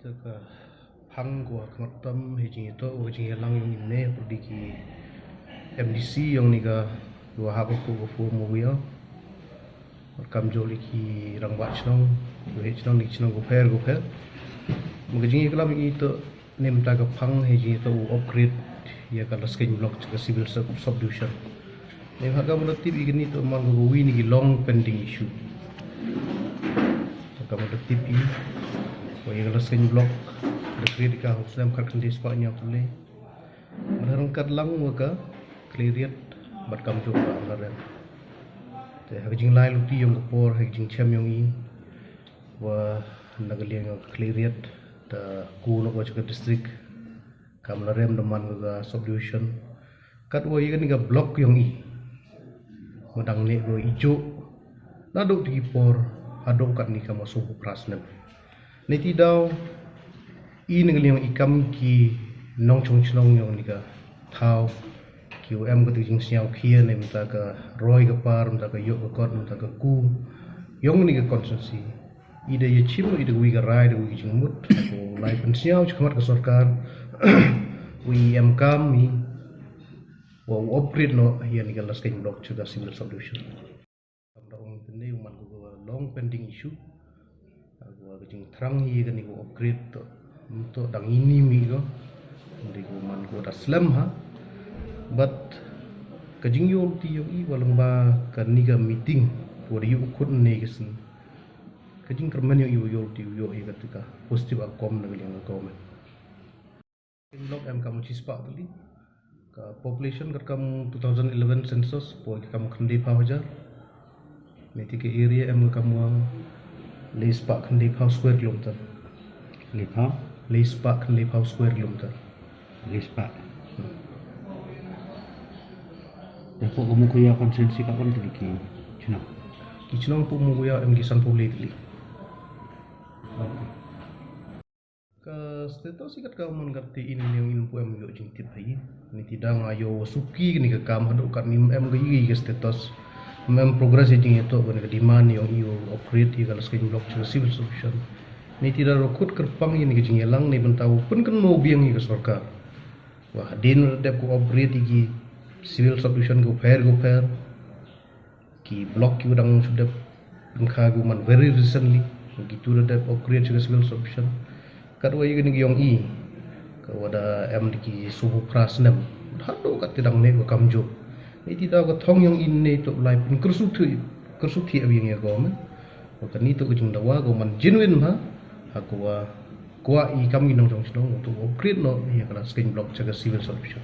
Ita ka hang gua kematam hejing itu hejing lang yung inne pergi ki MDC yang niga dua hak ko fu mo ya kam joli ki rang ba chnong we chnong ni chnong go pher magajing iklam itu nem ta ka phang hejing itu upgrade ya kala skin block ka civil subdivision ne haga mulati igni to mang go wi ni long pending issue ka mulati pi Wah, kalau skin block, dekret ka husam karkan di spaknya tule. Merangkat lang waka cleariat berkam juga anggaran. Teh hajing lai luti yang kopor, hajing cem yang i, wah nagaliang yang cleariat ta kuno ko juga distrik. Kamlarem deman ga subdivision. Kat wah ikan ga block yang i. Madang ne go ijo. Nadok di por, adok kat ni kama suhu prasnem. Niti daw nagaliang ikam ki nong chong chnong yong nika thao ki em ko ting siaw khia ne mta ka roi ka par mta ka yo ka kot mta ka ku yong nika constancy ida ye chim ida wi ka rai da wi jing mut ko lai pen siaw chkamat ka sarkar wi em kam mi wa upgrade no ya nika las king block chuda civil subdivision am da ong tene man ko long pending issue gua kecing terang hi kan gua upgrade to untuk dang ini mi go ndi gua man gua slam ha but kajing yo ti yo i walang ba kan ni ga meeting gua yu kun ne gesin kajing kerman yo ti yo i ketika positif akom nang yang government blok em kamu cispa tadi ka population kamu 2011 census po kamu kendi pa hajar meti ke area em kamu Leis Park kan Leip House Square kilometer. Leis Park kan Leip House Square kilometer. Leis Park. Dapat kamu kuya konsensi kapan tadi ki? Cina. Ki Cina pun mau kuya emgisan pulih tadi. Ke status ikat kau mengerti ini yang ilmu em yo jing tip hai. Ni tidak ngayo suki ni ke kam haduk kat nim em ge ke status. Mem progress jing itu kan ke demand yang iyo upgrade di kalau skin block civil solution ni tidak rokut kerpang ini jing elang ni bentau pun kan mau biang ke sarkar wah din dep ko upgrade di civil solution go fair ki block ki udang sudah engka go man very recently begitu dep upgrade ke civil solution kadua ini yang i kawada em di suhu prasnem hado kat tidang ne ko kamjo Ini tidak ke thong yang ini tu lai pun kersuti abang ya kau men, maka ni tu ujung dawa kau man genuine ha, aku kuat i kami nong jong untuk upgrade no ya kalau skin block jaga civil solution.